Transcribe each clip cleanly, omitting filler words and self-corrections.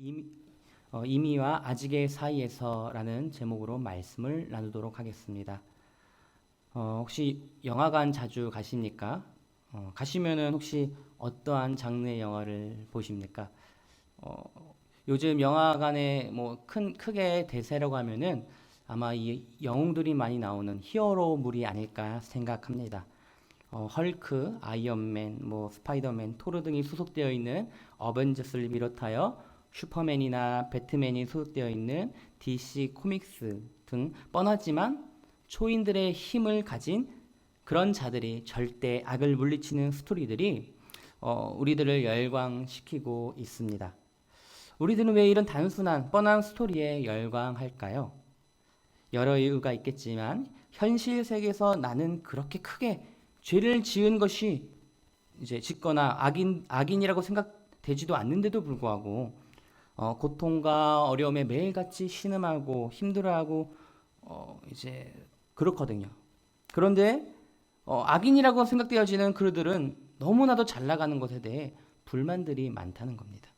이미, 이미와 아직의 사이에서라는 제목으로 말씀을 나누도록 하겠습니다. 혹시 영화관 자주 가십니까? 가시면은 혹시 어떠한 장르의 영화를 보십니까? 요즘 영화관에 크게 대세라고 하면은 아마 이 영웅들이 많이 나오는 히어로물이 아닐까 생각합니다. 헐크, 아이언맨, 스파이더맨, 토르 등이 소속되어 있는 어벤져스를 비롯하여 슈퍼맨이나 배트맨이 소속되어 있는 DC 코믹스 등 뻔하지만 초인들의 힘을 가진 그런 자들이 절대 악을 물리치는 스토리들이 우리들을 열광시키고 있습니다. 우리들은 왜 이런 단순한 뻔한 스토리에 열광할까요? 여러 이유가 있겠지만 현실 세계에서 나는 그렇게 크게 죄를 지은 것이 이제 짓거나 악인이라고 생각되지도 않는데도 불구하고 고통과 어려움에 매일같이 신음하고 힘들어하고 이제 그렇거든요. 그런데 악인이라고 생각되어지는 그들은 너무나도 잘 나가는 것에 대해 불만들이 많다는 겁니다.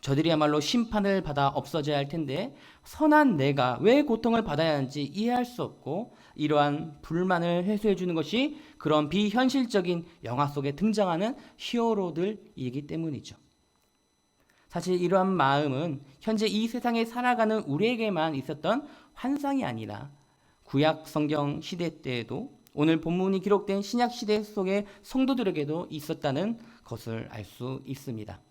저들이야말로 심판을 받아 없어져야 할 텐데 선한 내가 왜 고통을 받아야 하는지 이해할 수 없고 이러한 불만을 해소해 주는 것이 그런 비현실적인 영화 속에 등장하는 히어로들이기 때문이죠. 사실 이러한 마음은 현재 이 세상에 살아가는 우리에게만 있었던 환상이 아니라 구약 성경 시대 때에도 오늘 본문이 기록된 신약 시대 속의 성도들에게도 있었다는 것을 알 수 있습니다.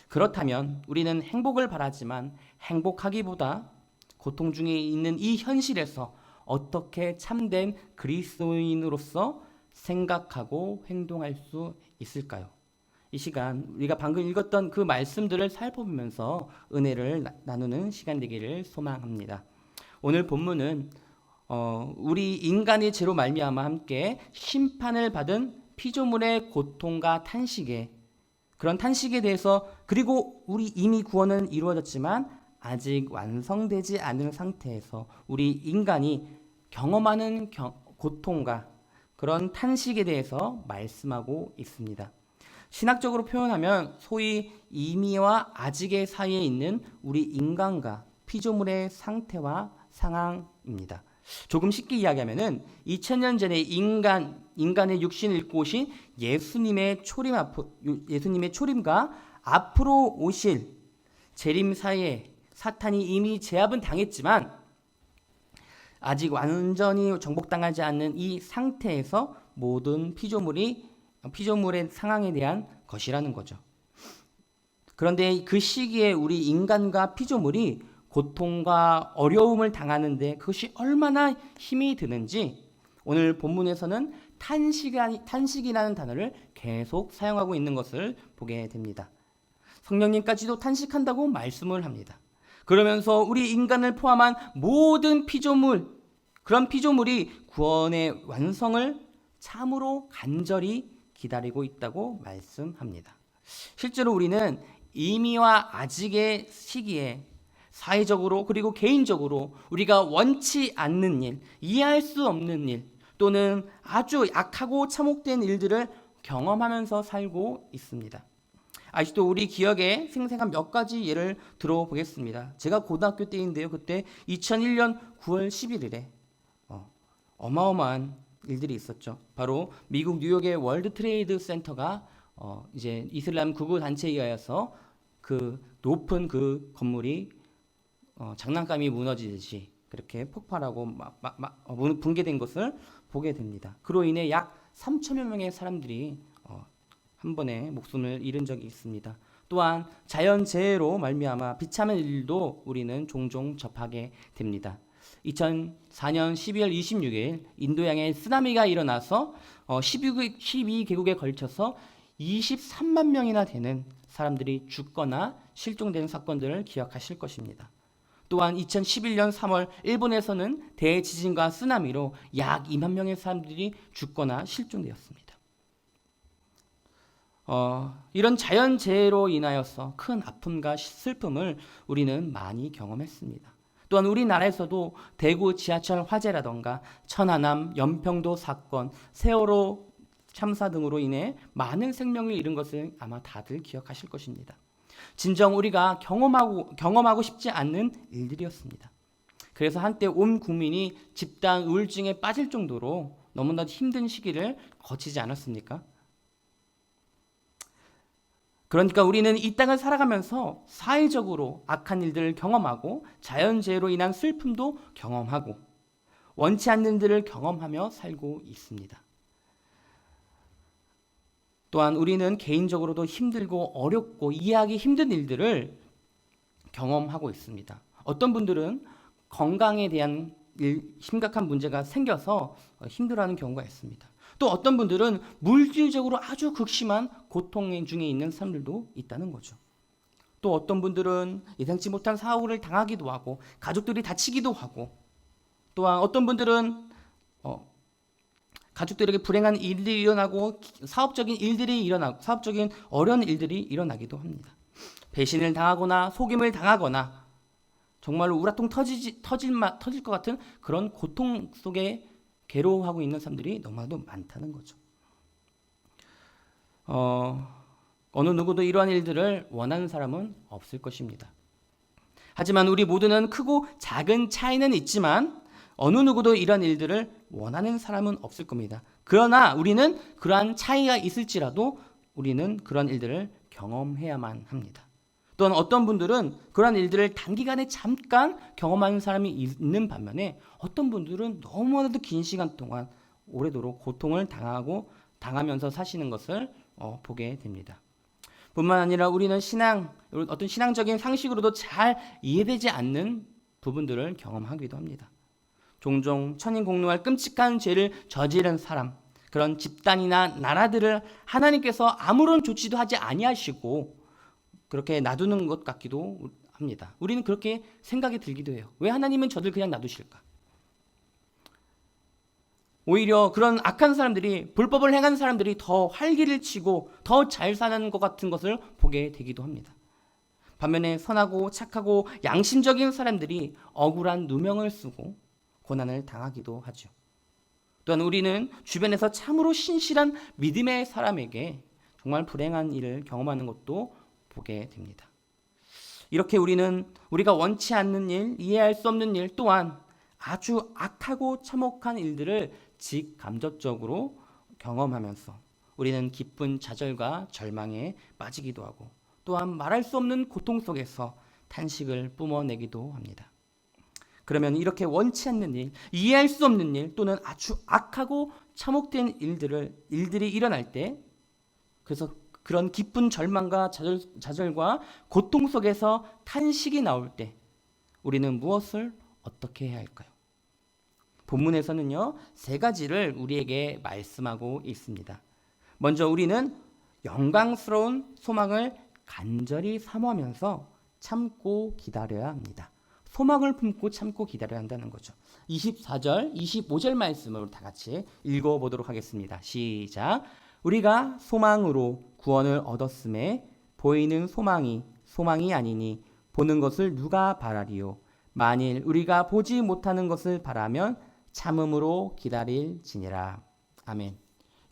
그렇다면 우리는 행복을 바라지만 행복하기보다 고통 중에 있는 이 현실에서 어떻게 참된 그리스도인으로서 생각하고 행동할 수 있을까요? 이 시간 우리가 방금 읽었던 그 말씀들을 살펴보면서 은혜를 나누는 시간 되기를 소망합니다. 오늘 본문은 우리 인간의 죄로 말미암아 함께 심판을 받은 피조물의 고통과 탄식에 그런 탄식에 대해서 그리고 우리 이미 구원은 이루어졌지만 아직 완성되지 않은 상태에서 우리 인간이 경험하는 고통과 그런 탄식에 대해서 말씀하고 있습니다. 신학적으로 표현하면 소위 이미와 아직의 사이에 있는 우리 인간과 피조물의 상태와 상황입니다. 조금 쉽게 이야기하면은 2000년 전에 인간의 육신을 입고 오신 예수님의 초림과 앞으로 오실 재림 사이에 사탄이 이미 제압은 당했지만 아직 완전히 정복당하지 않는 이 상태에서 모든 피조물의 상황에 대한 것이라는 거죠. 그런데 그 시기에 우리 인간과 피조물이 고통과 어려움을 당하는데 그것이 얼마나 힘이 드는지 오늘 본문에서는 탄식이라는 단어를 계속 사용하고 있는 것을 보게 됩니다. 성령님까지도 탄식한다고 말씀을 합니다. 그러면서 우리 인간을 포함한 모든 그런 피조물이 구원의 완성을 참으로 간절히 기다리고 있다고 말씀합니다. 실제로 우리는 이미와 아직의 시기에 사회적으로 그리고 개인적으로 우리가 원치 않는 일, 이해할 수 없는 일 또는 아주 악하고 참혹된 일들을 경험하면서 살고 있습니다. 아직도 우리 기억에 생생한 몇 가지 예를 들어보겠습니다. 제가 고등학교 때인데요. 그때 2001년 9월 11일에 어마어마한 일들이 있었죠. 바로 미국 뉴욕의 월드 트레이드 센터가 이제 이슬람 극우 단체에 의하여서 그 높은 그 건물이 장난감이 무너지듯이 그렇게 폭발하고 붕괴된 것을 보게 됩니다. 그로 인해 약 3천여 명의 사람들이 한 번에 목숨을 잃은 적이 있습니다. 또한 자연재해로 말미암아 비참한 일도 우리는 종종 접하게 됩니다. 2004년 12월 26일 인도양에 쓰나미가 일어나서 12개국에 걸쳐서 23만 명이나 되는 사람들이 죽거나 실종되는 사건들을 기억하실 것입니다. 또한 2011년 3월 일본에서는 대지진과 쓰나미로 약 2만 명의 사람들이 죽거나 실종되었습니다. 이런 자연재해로 인하여서 큰 아픔과 슬픔을 우리는 많이 경험했습니다. 또한 우리나라에서도 대구 지하철 화재라던가 천안함 연평도 사건, 세월호 참사 등으로 인해 많은 생명을 잃은 것을 아마 다들 기억하실 것입니다. 진정 우리가 경험하고 싶지 않는 일들이었습니다. 그래서 한때 온 국민이 집단 우울증에 빠질 정도로 너무나도 힘든 시기를 거치지 않았습니까? 그러니까 우리는 이 땅을 살아가면서 사회적으로 악한 일들을 경험하고 자연재해로 인한 슬픔도 경험하고 원치 않는 일들을 경험하며 살고 있습니다. 또한 우리는 개인적으로도 힘들고 어렵고 이해하기 힘든 일들을 경험하고 있습니다. 어떤 분들은 건강에 대한 심각한 문제가 생겨서 힘들어하는 경우가 있습니다. 또 어떤 분들은 물질적으로 아주 극심한 고통 중에 있는 사람들도 있다는 거죠. 또 어떤 분들은 예상치 못한 사고를 당하기도 하고 가족들이 다치기도 하고 또한 어떤 분들은 가족들에게 불행한 일들이 일어나고 사업적인 어려운 일들이 일어나기도 합니다. 배신을 당하거나 속임을 당하거나 정말로 우라통 터질 것 같은 그런 고통 속에 괴로워하고 있는 사람들이 너무나도 많다는 거죠. 어느 누구도 이러한 일들을 원하는 사람은 없을 것입니다. 하지만 우리 모두는 크고 작은 차이는 있지만 어느 누구도 이러한 일들을 원하는 사람은 없을 겁니다. 그러나 우리는 그러한 차이가 있을지라도 우리는 그러한 일들을 경험해야만 합니다. 또한 어떤 분들은 그러한 일들을 단기간에 잠깐 경험하는 사람이 있는 반면에 어떤 분들은 너무나도 긴 시간 동안 오래도록 고통을 당하면서 사시는 것을 보게 됩니다. 뿐만 아니라 우리는 어떤 신앙적인 상식으로도 잘 이해되지 않는 부분들을 경험하기도 합니다. 종종 천인공노할 끔찍한 죄를 저지른 사람, 그런 집단이나 나라들을 하나님께서 아무런 조치도 하지 아니하시고 그렇게 놔두는 것 같기도 합니다. 우리는 그렇게 생각이 들기도 해요. 왜 하나님은 저들 그냥 놔두실까? 오히려 그런 악한 사람들이, 불법을 행한 사람들이 더 활기를 치고 더 잘 사는 것 같은 것을 보게 되기도 합니다. 반면에 선하고 착하고 양심적인 사람들이 억울한 누명을 쓰고 고난을 당하기도 하죠. 또한 우리는 주변에서 참으로 신실한 믿음의 사람에게 정말 불행한 일을 경험하는 것도 보게 됩니다. 이렇게 우리가 원치 않는 일, 이해할 수 없는 일 또한 아주 악하고 참혹한 일들을 직감적적으로 경험하면서 우리는 깊은 좌절과 절망에 빠지기도 하고 또한 말할 수 없는 고통 속에서 탄식을 뿜어내기도 합니다. 그러면 이렇게 원치 않는 일, 이해할 수 없는 일 또는 아주 악하고 참혹된 일들이 일어날 때 그래서 그런 깊은 절망과 좌절과 고통 속에서 탄식이 나올 때 우리는 무엇을 어떻게 해야 할까요? 본문에서는요, 3가지를 우리에게 말씀하고 있습니다. 먼저 우리는 영광스러운 소망을 간절히 사모하면서 참고 기다려야 합니다. 소망을 품고 참고 기다려야 한다는 거죠. 24절, 25절 말씀을 다 같이 읽어보도록 하겠습니다. 시작. 우리가 소망으로 구원을 얻었음에 보이는 소망이 아니니 보는 것을 누가 바라리요. 만일 우리가 보지 못하는 것을 바라면 참음으로 기다릴지니라. 아멘.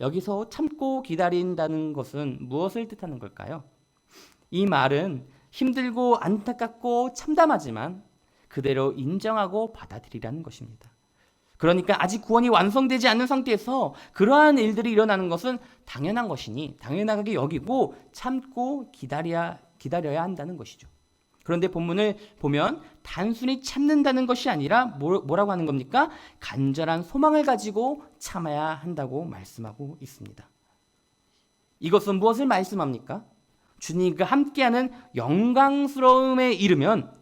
여기서 참고 기다린다는 것은 무엇을 뜻하는 걸까요? 이 말은 힘들고 안타깝고 참담하지만 그대로 인정하고 받아들이라는 것입니다. 그러니까 아직 구원이 완성되지 않는 상태에서 그러한 일들이 일어나는 것은 당연한 것이니 당연하게 여기고 참고 기다려야 한다는 것이죠. 그런데 본문을 보면 단순히 참는다는 것이 아니라 뭐라고 하는 겁니까? 간절한 소망을 가지고 참아야 한다고 말씀하고 있습니다. 이것은 무엇을 말씀합니까? 주님과 함께하는 영광스러움에 이르면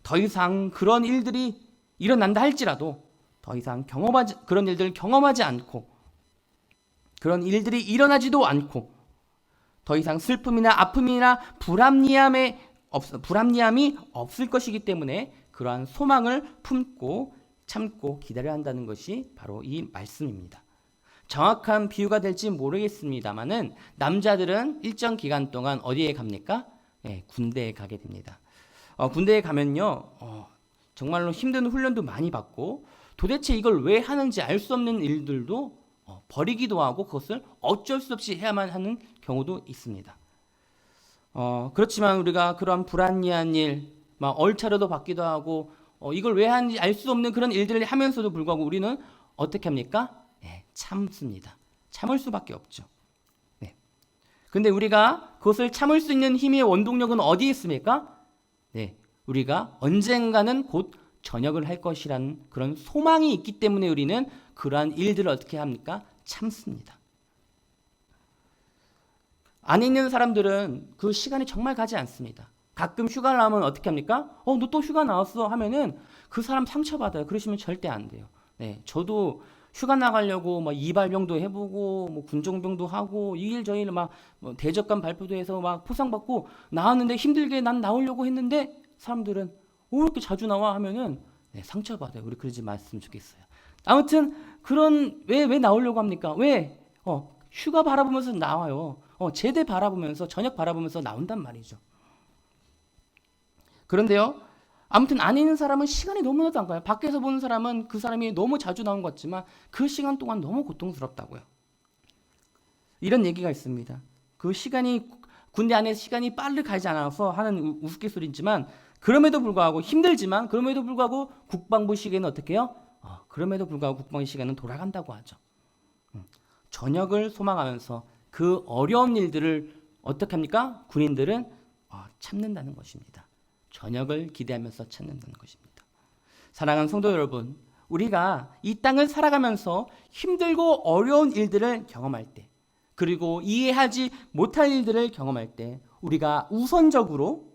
더 이상 그런 일들이 일어난다 할지라도 더 이상 그런 일들을 경험하지 않고 그런 일들이 일어나지도 않고 더 이상 슬픔이나 아픔이나 불합리함이 없을 것이기 때문에 그러한 소망을 품고 참고 기다려야 한다는 것이 바로 이 말씀입니다. 정확한 비유가 될지 모르겠습니다만은 남자들은 일정 기간 동안 어디에 갑니까? 네, 군대에 가게 됩니다. 군대에 가면요, 정말로 힘든 훈련도 많이 받고 도대체 이걸 왜 하는지 알 수 없는 일들도 버리기도 하고 그것을 어쩔 수 없이 해야만 하는 경우도 있습니다. 그렇지만 우리가 그러한 불합리한 일, 막 얼차려도 받기도 하고 이걸 왜 하는지 알 수 없는 그런 일들을 하면서도 불구하고 우리는 어떻게 합니까? 네, 참습니다. 참을 수밖에 없죠. 네. 근데 우리가 그것을 참을 수 있는 힘의 원동력은 어디에 있습니까? 네, 우리가 언젠가는 곧 전역을 할 것이라는 그런 소망이 있기 때문에 우리는 그러한 일들을 어떻게 합니까? 참습니다. 안에 있는 사람들은 그 시간이 정말 가지 않습니다. 가끔 휴가를 나오면 어떻게 합니까? 너 또 휴가 나왔어 하면은 그 사람 상처받아요. 그러시면 절대 안 돼요. 네, 저도 휴가 나가려고 막 이발병도 해보고 뭐 군종병도 하고 이 일 저 일 막 대적감 발표도 해서 막 포상받고 나왔는데 힘들게 난 나오려고 했는데 사람들은 왜 이렇게 자주 나와 하면은 네, 상처받아요. 우리 그러지 말았으면 좋겠어요. 아무튼 그런 왜 나오려고 합니까? 왜? 휴가 바라보면서 나와요. 제대 바라보면서 저녁 바라보면서 나온단 말이죠. 그런데요. 아무튼 안에 있는 사람은 시간이 너무나도 안 가요. 밖에서 보는 사람은 그 사람이 너무 자주 나온 것 같지만 그 시간 동안 너무 고통스럽다고요. 이런 얘기가 있습니다. 그 시간이 군대 안에 시간이 빨리 가지 않아서 하는 우스갯소리지만 그럼에도 불구하고 힘들지만 그럼에도 불구하고 국방부 시계는 어떻게 해요? 그럼에도 불구하고 국방부 시계는 돌아간다고 하죠. 저녁을 소망하면서 그 어려운 일들을 어떻게 합니까? 군인들은 참는다는 것입니다. 저녁을 기대하면서 찾는다는 것입니다. 사랑하는 성도 여러분, 우리가 이 땅을 살아가면서 힘들고 어려운 일들을 경험할 때, 그리고 이해하지 못할 일들을 경험할 때, 우리가 우선적으로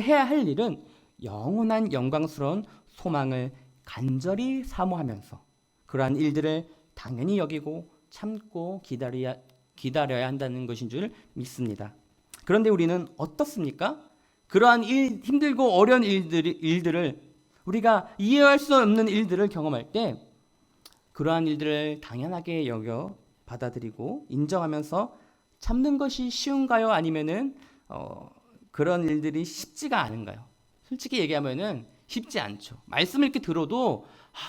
해야 할 일은 영원한 영광스러운 소망을 간절히 사모하면서 그러한 일들을 당연히 여기고 참고 기다려야 한다는 것인 줄 믿습니다. 그런데 우리는 어떻습니까? 그러한 힘들고 어려운 일들을 우리가 이해할 수 없는 일들을 경험할 때 그러한 일들을 당연하게 여겨 받아들이고 인정하면서 참는 것이 쉬운가요? 아니면은 그런 일들이 쉽지가 않은가요? 솔직히 얘기하면은 쉽지 않죠. 말씀을 이렇게 들어도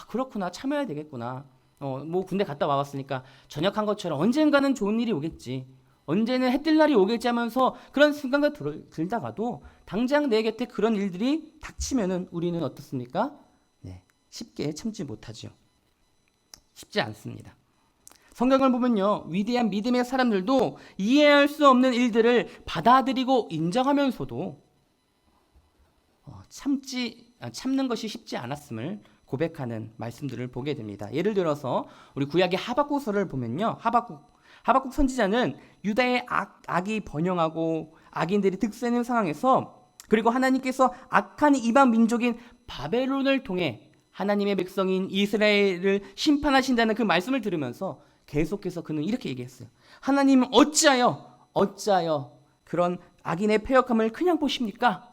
그렇구나, 참아야 되겠구나. 뭐 군대 갔다 와봤으니까 전역한 것처럼 언젠가는 좋은 일이 오겠지. 언제는 해뜰 날이 오겠지 하면서 그런 순간가 들다가도 당장 내 곁에 그런 일들이 닥치면은 우리는 어떻습니까? 네, 쉽게 참지 못하죠. 쉽지 않습니다. 성경을 보면요, 위대한 믿음의 사람들도 이해할 수 없는 일들을 받아들이고 인정하면서도 참는 것이 쉽지 않았음을 고백하는 말씀들을 보게 됩니다. 예를 들어서 우리 구약의 하박국서를 보면요, 하박국 선지자는 유다의 악이 번영하고 악인들이 득세하는 상황에서 그리고 하나님께서 악한 이방 민족인 바벨론을 통해 하나님의 백성인 이스라엘을 심판하신다는 그 말씀을 들으면서 계속해서 그는 이렇게 얘기했어요. 하나님은 어찌하여 그런 악인의 패역함을 그냥 보십니까?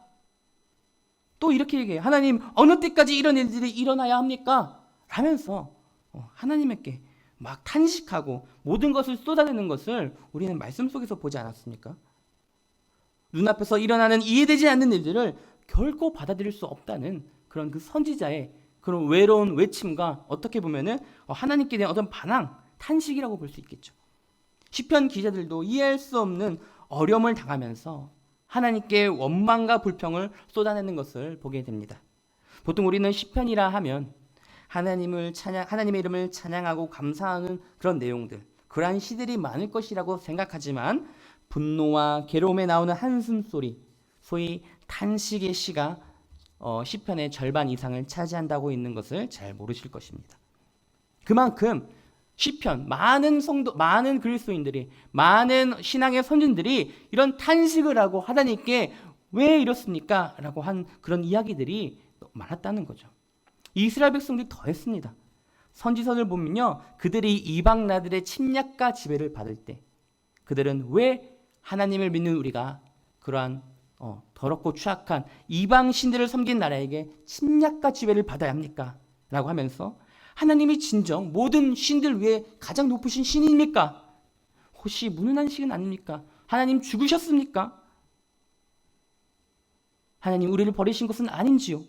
또 이렇게 얘기해요. 하나님, 어느 때까지 이런 일들이 일어나야 합니까? 라면서 하나님께 막 탄식하고 모든 것을 쏟아내는 것을 우리는 말씀 속에서 보지 않았습니까? 눈앞에서 일어나는 이해되지 않는 일들을 결코 받아들일 수 없다는 그런 그 선지자의 그런 외로운 외침과 어떻게 보면은 하나님께 대한 어떤 반항, 탄식이라고 볼 수 있겠죠. 시편 기자들도 이해할 수 없는 어려움을 당하면서 하나님께 원망과 불평을 쏟아내는 것을 보게 됩니다. 보통 우리는 시편이라 하면 하나님의 이름을 찬양하고 감사하는 그런 내용들, 그러한 시들이 많을 것이라고 생각하지만 분노와 괴로움에 나오는 한숨소리, 소위 탄식의 시가 시편의 절반 이상을 차지한다고 있는 것을 잘 모르실 것입니다. 그만큼 시편 많은 그리스도인들이 많은 신앙의 선진들이 이런 탄식을 하고 하나님께 왜 이렇습니까? 라고 한 그런 이야기들이 많았다는 거죠. 이스라엘 백성들이 더했습니다. 선지서를 보면요, 그들이 이방 나라들의 침략과 지배를 받을 때 그들은 왜 하나님을 믿는 우리가 그러한 더럽고 추악한 이방 신들을 섬긴 나라에게 침략과 지배를 받아야 합니까? 라고 하면서 하나님이 진정 모든 신들 위에 가장 높으신 신입니까? 혹시 무능한 신 아닙니까? 하나님 죽으셨습니까? 하나님 우리를 버리신 것은 아닌지요?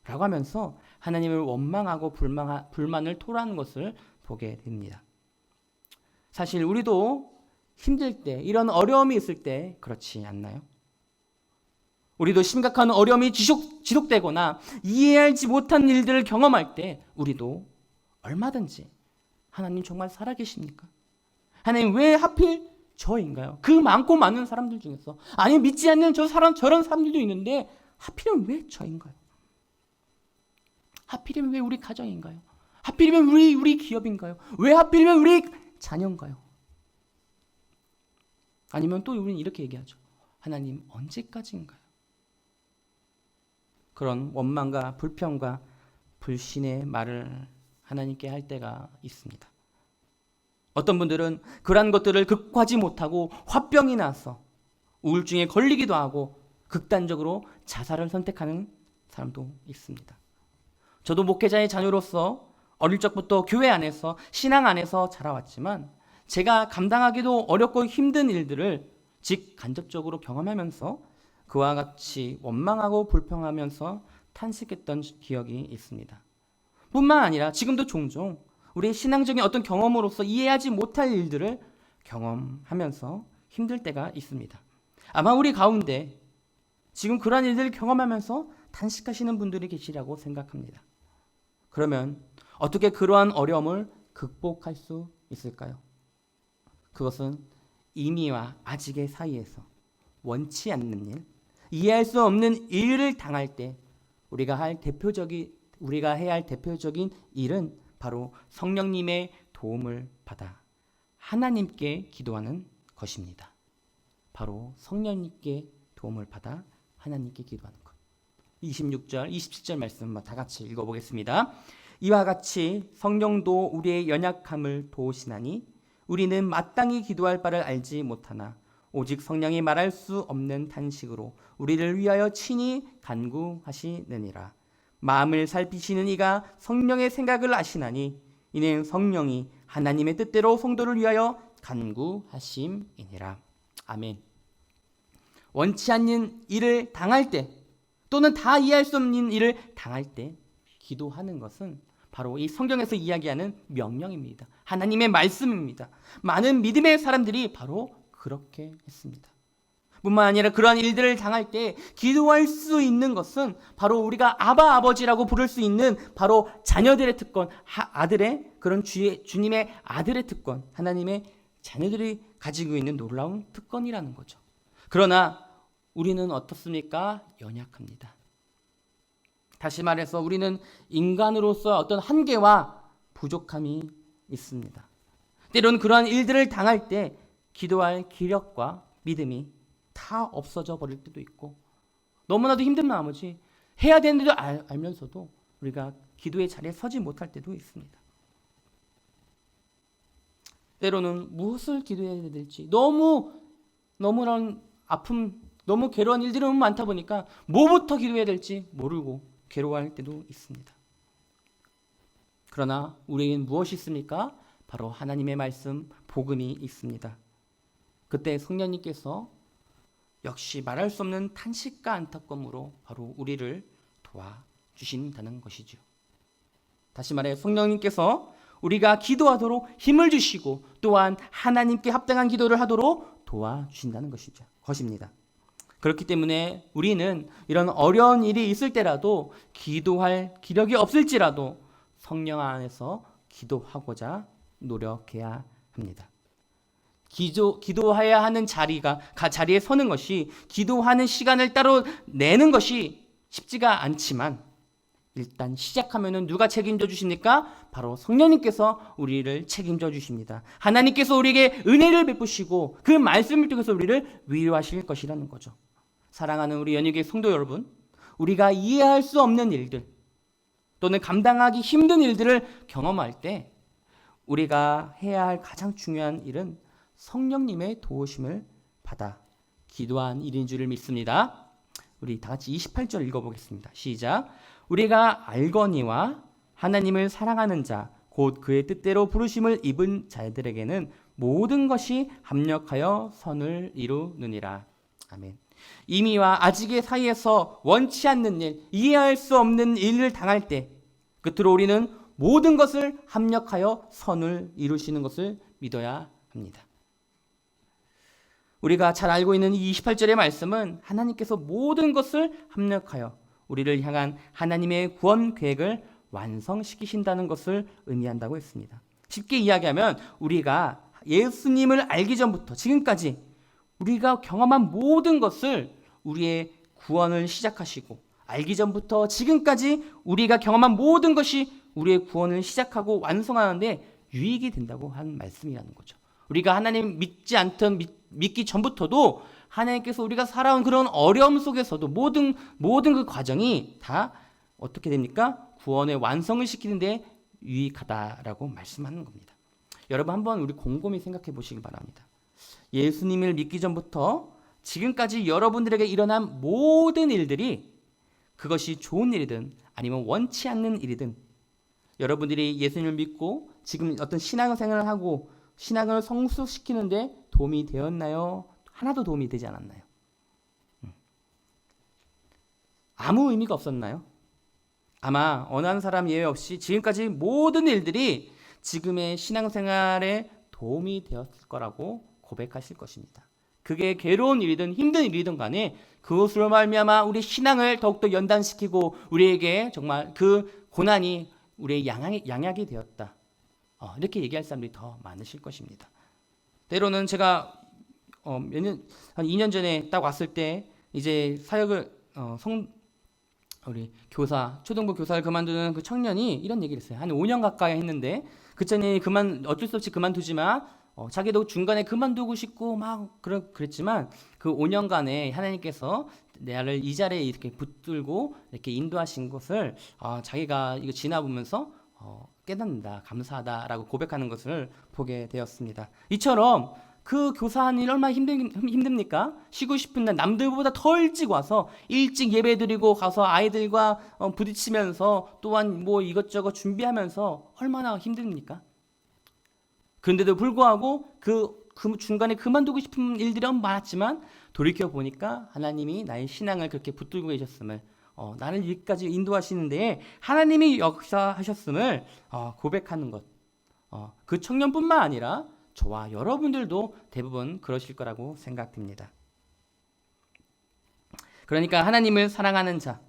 라고 하면서 하나님을 원망하고 불만을 토로하는 것을 보게 됩니다. 사실 우리도 힘들 때, 이런 어려움이 있을 때 그렇지 않나요? 우리도 심각한 어려움이 지속되거나 이해하지 못한 일들을 경험할 때 우리도 얼마든지 하나님 정말 살아계십니까? 하나님 왜 하필 저인가요? 그 많고 많은 사람들 중에서, 아니 믿지 않는 저런 사람들도 있는데 하필이면 왜 저인가요? 하필이면 왜 우리 가정인가요? 하필이면 우리 기업인가요? 왜 하필이면 우리 자녀인가요? 아니면 또 우리는 이렇게 얘기하죠. 하나님 언제까지인가요? 그런 원망과 불평과 불신의 말을 하나님께 할 때가 있습니다. 어떤 분들은 그러한 것들을 극복하지 못하고 화병이 나서 우울증에 걸리기도 하고 극단적으로 자살을 선택하는 사람도 있습니다. 저도 목회자의 자녀로서 어릴 적부터 교회 안에서 신앙 안에서 자라왔지만 제가 감당하기도 어렵고 힘든 일들을 직간접적으로 경험하면서 그와 같이 원망하고 불평하면서 탄식했던 기억이 있습니다. 뿐만 아니라 지금도 종종 우리의 신앙적인 어떤 경험으로서 이해하지 못할 일들을 경험하면서 힘들 때가 있습니다. 아마 우리 가운데 지금 그러한 일들을 경험하면서 탄식하시는 분들이 계시라고 생각합니다. 그러면 어떻게 그러한 어려움을 극복할 수 있을까요? 그것은 이미와 아직의 사이에서 원치 않는 일, 이해할 수 없는 일을 당할 때 우리가 해야 할 대표적인 일은 바로 성령님의 도움을 받아 하나님께 기도하는 것입니다. 바로 성령님께 도움을 받아 하나님께 기도하는 것. 26절, 27절 말씀 다 같이 읽어보겠습니다. 이와 같이 성령도 우리의 연약함을 도우시나니 우리는 마땅히 기도할 바를 알지 못하나 오직 성령이 말할 수 없는 탄식으로 우리를 위하여 친히 간구하시느니라. 마음을 살피시는 이가 성령의 생각을 아시나니 이는 성령이 하나님의 뜻대로 성도를 위하여 간구하심이니라. 아멘. 원치 않는 일을 당할 때 또는 다 이해할 수 없는 일을 당할 때 기도하는 것은 바로 이 성경에서 이야기하는 명령입니다. 하나님의 말씀입니다. 많은 믿음의 사람들이 바로 그렇게 했습니다. 뿐만 아니라 그러한 일들을 당할 때 기도할 수 있는 것은 바로 우리가 아바 아버지라고 부를 수 있는 바로 자녀들의 특권, 아들의 그런 주님의 아들의 특권, 하나님의 자녀들이 가지고 있는 놀라운 특권이라는 거죠. 그러나 우리는 어떻습니까? 연약합니다. 다시 말해서 우리는 인간으로서 어떤 한계와 부족함이 있습니다. 때로는 그러한 일들을 당할 때 기도할 기력과 믿음이 다 없어져 버릴 때도 있고 너무나도 힘든 나머지 해야 되는데도 알면서도 우리가 기도의 자리에 서지 못할 때도 있습니다. 때로는 무엇을 기도해야 될지 너무나 아픔, 너무 괴로운 일들이 너무 많다 보니까 뭐부터 기도해야 될지 모르고 괴로워할 때도 있습니다. 그러나 우리에겐 무엇이 있습니까? 바로 하나님의 말씀, 복음이 있습니다. 그때 성령님께서 역시 말할 수 없는 탄식과 안타까움으로 바로 우리를 도와주신다는 것이죠. 다시 말해 성령님께서 우리가 기도하도록 힘을 주시고 또한 하나님께 합당한 기도를 하도록 도와주신다는 것입니다. 그렇기 때문에 우리는 이런 어려운 일이 있을 때라도 기도할 기력이 없을지라도 성령 안에서 기도하고자 노력해야 합니다. 기도해야 하는 자리에 서는 것이, 기도하는 시간을 따로 내는 것이 쉽지가 않지만 일단 시작하면은 누가 책임져 주십니까? 바로 성령님께서 우리를 책임져 주십니다. 하나님께서 우리에게 은혜를 베푸시고 그 말씀을 통해서 우리를 위로하실 것이라는 거죠. 사랑하는 우리 연희교회 성도 여러분, 우리가 이해할 수 없는 일들 또는 감당하기 힘든 일들을 경험할 때 우리가 해야 할 가장 중요한 일은 성령님의 도우심을 받아 기도한 일인 줄을 믿습니다. 우리 다 같이 28절 읽어보겠습니다. 시작. 우리가 알거니와 하나님을 사랑하는 자, 곧 그의 뜻대로 부르심을 입은 자들에게는 모든 것이 합력하여 선을 이루느니라. 아멘. 이미와 아직의 사이에서 원치 않는 일, 이해할 수 없는 일을 당할 때 끝으로 우리는 모든 것을 합력하여 선을 이루시는 것을 믿어야 합니다. 우리가 잘 알고 있는 이 28절의 말씀은 하나님께서 모든 것을 합력하여 우리를 향한 하나님의 구원 계획을 완성시키신다는 것을 의미한다고 했습니다. 쉽게 이야기하면 우리가 예수님을 알기 전부터 지금까지 우리가 경험한 모든 것을 우리의 구원을 시작하시고, 알기 전부터 지금까지 우리가 경험한 모든 것이 우리의 구원을 시작하고 완성하는데 유익이 된다고 한 말씀이라는 거죠. 우리가 하나님 믿지 않던 믿기 전부터도 하나님께서 우리가 살아온 그런 어려움 속에서도 모든 그 과정이 다 어떻게 됩니까? 구원의 완성을 시키는데 유익하다라고 말씀하는 겁니다. 여러분 한번 우리 곰곰이 생각해 보시기 바랍니다. 예수님을 믿기 전부터 지금까지 여러분들에게 일어난 모든 일들이, 그것이 좋은 일이든 아니면 원치 않는 일이든, 여러분들이 예수님을 믿고 지금 어떤 신앙생활을 하고 신앙을 성숙시키는데 도움이 되었나요? 하나도 도움이 되지 않았나요? 아무 의미가 없었나요? 아마 어느 한 사람 예외 없이 지금까지 모든 일들이 지금의 신앙생활에 도움이 되었을 거라고 고백하실 것입니다. 그게 괴로운 일이든 힘든 일이든 간에 그것으로 말미암아 우리 신앙을 더욱더 연단시키고 우리에게 정말 그 고난이 우리의 양약이 되었다. 이렇게 얘기할 사람들이 더 많으실 것입니다. 때로는 제가 한 2년 전에 딱 왔을 때 이제 사역을 우리 교사, 초등부 교사를 그만두는 그 청년이 이런 얘기를 했어요. 한 5년 가까이 했는데 그 청년이 어쩔 수 없이 그만두지만 자기도 중간에 그만두고 싶고 막 그랬지만 그 5년간에 하나님께서 나를 이 자리에 이렇게 붙들고 이렇게 인도하신 것을 자기가 이거 지나보면서 깨닫는다, 감사하다라고 고백하는 것을 보게 되었습니다. 이처럼 그 교사하는 일 얼마나 힘듭니까? 쉬고 싶은 날 남들보다 더 일찍 와서 일찍 예배드리고 가서 아이들과 부딪히면서 또한 뭐 이것저것 준비하면서 얼마나 힘듭니까? 그런데도 불구하고 그 중간에 그만두고 싶은 일들이 많았지만 돌이켜 보니까 하나님이 나의 신앙을 그렇게 붙들고 계셨음을, 나를 여기까지 인도하시는데 하나님이 역사하셨음을 고백하는 것. 그 청년뿐만 아니라 저와 여러분들도 대부분 그러실 거라고 생각됩니다. 그러니까 하나님을 사랑하는 자,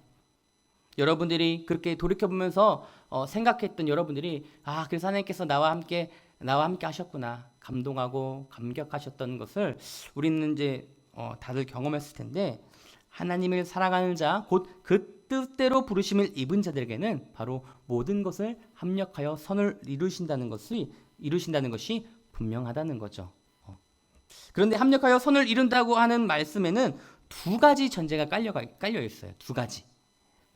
여러분들이 그렇게 돌이켜보면서 생각했던 여러분들이 그래서 하나님께서 나와 함께 하셨구나, 감동하고 감격하셨던 것을 우리는 이제 다들 경험했을 텐데, 하나님을 사랑하는 자, 곧 그 뜻대로 부르심을 입은 자들에게는 바로 모든 것을 합력하여 선을 이루신다는 것이 분명하다는 거죠. 그런데 합력하여 선을 이룬다고 하는 말씀에는 두 가지 전제가 깔려 있어요. 두 가지.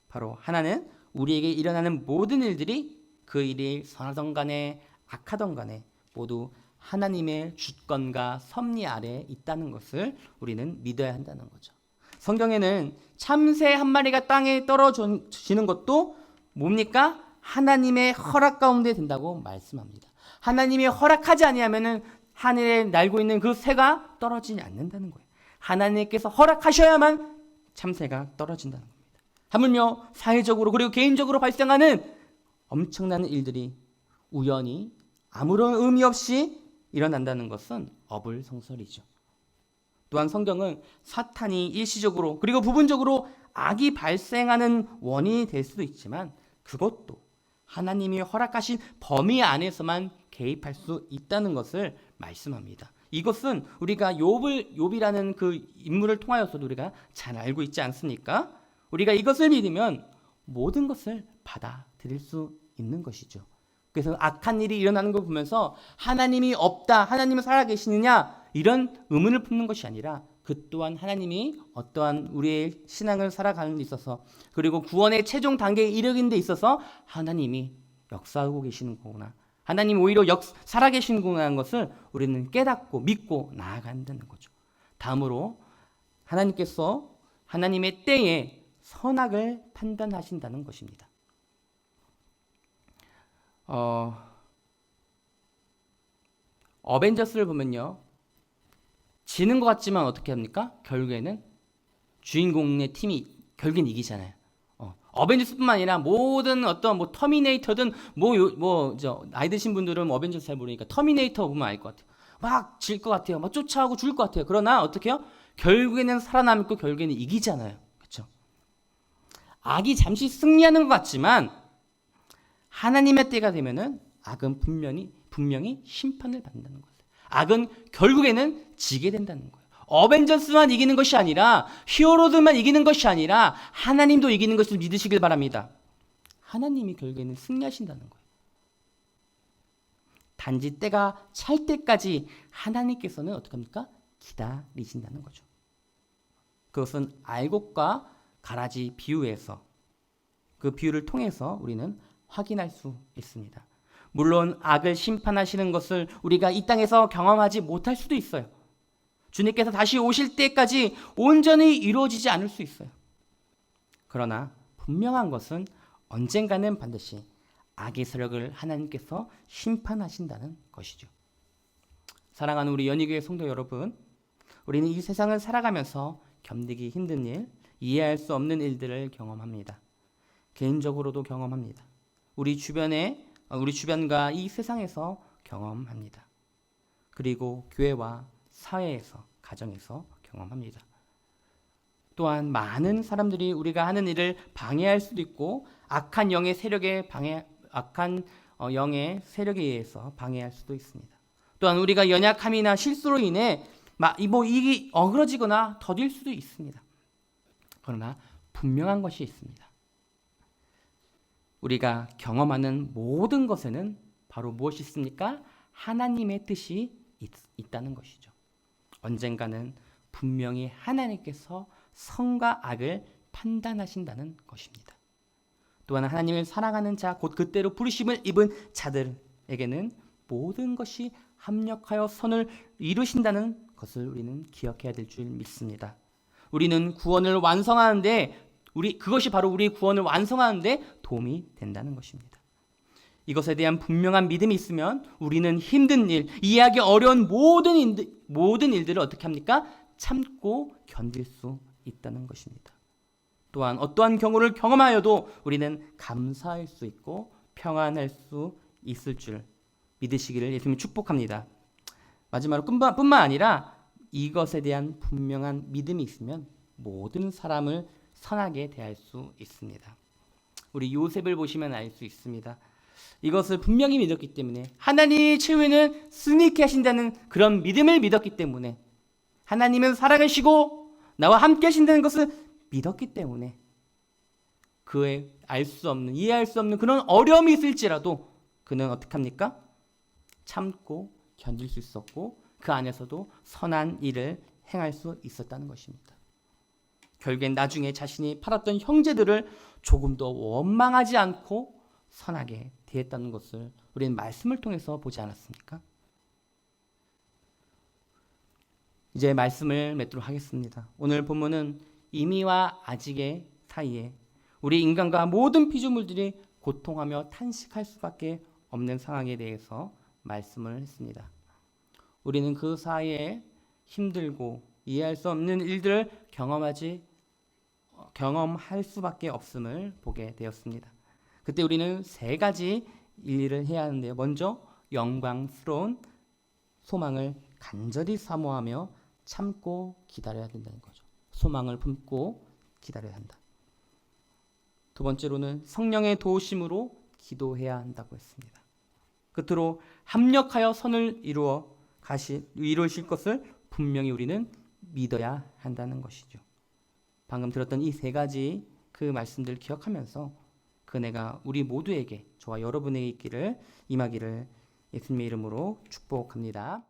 바로 하나는 우리에게 일어나는 모든 일들이 그 일이 선하던 간에 악하던 간에 모두 하나님의 주권과 섭리 아래에 있다는 것을 우리는 믿어야 한다는 거죠. 성경에는 참새 한 마리가 땅에 떨어지는 것도 뭡니까? 하나님의 허락 가운데 된다고 말씀합니다. 하나님이 허락하지 아니하면은 하늘에 날고 있는 그 새가 떨어지지 않는다는 거예요. 하나님께서 허락하셔야만 참새가 떨어진다는 겁니다. 하물며 사회적으로 그리고 개인적으로 발생하는 엄청난 일들이 우연히 아무런 의미 없이 일어난다는 것은 어불성설이죠. 또한 성경은 사탄이 일시적으로 그리고 부분적으로 악이 발생하는 원인이 될 수도 있지만 그것도 하나님이 허락하신 범위 안에서만 개입할 수 있다는 것을 말씀합니다. 이것은 우리가 욥이라는 그 인물을 통하여서도 우리가 잘 알고 있지 않습니까? 우리가 이것을 믿으면 모든 것을 받아들일 수 있는 것이죠. 그래서 악한 일이 일어나는 걸 보면서 하나님이 없다, 하나님은 살아계시느냐 이런 의문을 품는 것이 아니라 그 또한 하나님이 어떠한 우리의 신앙을 살아가는 데 있어서 그리고 구원의 최종 단계에 이르는 데 있어서 하나님이 역사하고 계시는 거구나, 하나님 오히려 살아계시는구나 하는 것을 우리는 깨닫고 믿고 나아간다는 거죠. 다음으로 하나님께서 하나님의 때에 선악을 판단하신다는 것입니다. 어벤져스를 보면요, 지는 것 같지만 어떻게 합니까? 결국에는 주인공의 팀이 결국엔 이기잖아요. 어벤져스뿐만 아니라 모든 어떤 터미네이터든 나이 드신 분들은 어벤져스 잘 모르니까 터미네이터 보면 알 것 같아요. 막 질 것 같아요. 막 쫓아오고 죽을 것 같아요. 그러나 어떻게 해요? 결국에는 살아남고 결국에는 이기잖아요. 그렇죠? 악이 잠시 승리하는 것 같지만 하나님의 때가 되면은 악은 분명히 심판을 받는다는 거예요. 악은 결국에는 지게 된다는 거예요. 어벤져스만 이기는 것이 아니라 히어로들만 이기는 것이 아니라 하나님도 이기는 것을 믿으시길 바랍니다. 하나님이 결국에는 승리하신다는 거예요. 단지 때가 찰 때까지 하나님께서는 어떻게 합니까? 기다리신다는 거죠. 그것은 알곡과 가라지 비유에서 그 비유를 통해서 우리는 확인할 수 있습니다. 물론 악을 심판하시는 것을 우리가 이 땅에서 경험하지 못할 수도 있어요. 주님께서 다시 오실 때까지 온전히 이루어지지 않을 수 있어요. 그러나 분명한 것은 언젠가는 반드시 악의 세력을 하나님께서 심판하신다는 것이죠. 사랑하는 우리 연희교회 성도 여러분, 우리는 이 세상을 살아가면서 견디기 힘든 일, 이해할 수 없는 일들을 경험합니다. 개인적으로도 경험합니다. 우리 주변과 이 세상에서 경험합니다. 그리고 교회와 사회에서, 가정에서 경험합니다. 또한 많은 사람들이 우리가 하는 일을 방해할 수도 있고 악한 영의 세력에 의해서 방해할 수도 있습니다. 또한 우리가 연약함이나 실수로 인해 이게 어그러지거나 더딜 수도 있습니다. 그러나 분명한 것이 있습니다. 우리가 경험하는 모든 것에는 바로 무엇이 있습니까? 하나님의 뜻이 있다는 것이죠. 언젠가는 분명히 하나님께서 선과 악을 판단하신다는 것입니다. 또한 하나님을 사랑하는 자, 곧 그때로 부르심을 입은 자들에게는 모든 것이 합력하여 선을 이루신다는 것을 우리는 기억해야 될 줄 믿습니다. 우리는 구원을 완성하는데 그것이 바로 우리 구원을 완성하는데 도움이 된다는 것입니다. 이것에 대한 분명한 믿음이 있으면 우리는 힘든 일, 이해하기 어려운 모든 일들을 어떻게 합니까? 참고 견딜 수 있다는 것입니다. 또한 어떠한 경우를 경험하여도 우리는 감사할 수 있고 평안할 수 있을 줄 믿으시기를 예수님이 축복합니다. 마지막으로 뿐만 아니라 이것에 대한 분명한 믿음이 있으면 모든 사람을 선하게 대할 수 있습니다. 우리 요셉을 보시면 알 수 있습니다. 이것을 분명히 믿었기 때문에 하나님이 최후에는 승리케 하신다는 그런 믿음을 믿었기 때문에 하나님은 살아계시고 나와 함께 하신다는 것을 믿었기 때문에 그의 이해할 수 없는 그런 어려움이 있을지라도 그는 어떻게 합니까? 참고 견딜 수 있었고 그 안에서도 선한 일을 행할 수 있었다는 것입니다. 결국엔 나중에 자신이 팔았던 형제들을 조금 더 원망하지 않고 선하게 대했다는 것을 우리는 말씀을 통해서 보지 않았습니까? 이제 말씀을 맺도록 하겠습니다. 오늘 본문은 이미와 아직의 사이에 우리 인간과 모든 피조물들이 고통하며 탄식할 수밖에 없는 상황에 대해서 말씀을 했습니다. 우리는 그 사이에 힘들고 이해할 수 없는 일들을 경험할 수밖에 없음을 보게 되었습니다. 그때 우리는 세 가지 일을 해야 하는데요. 먼저 영광스러운 소망을 간절히 사모하며 참고 기다려야 된다는 거죠. 소망을 품고 기다려야 한다. 두 번째로는 성령의 도우심으로 기도해야 한다고 했습니다. 끝으로 합력하여 선을 이루실 것을 분명히 우리는 믿어야 한다는 것이죠. 방금 들었던 이 세 가지 그 말씀들 기억하면서 그네가 우리 모두에게, 저와 여러분에게 임하기를 예수님의 이름으로 축복합니다.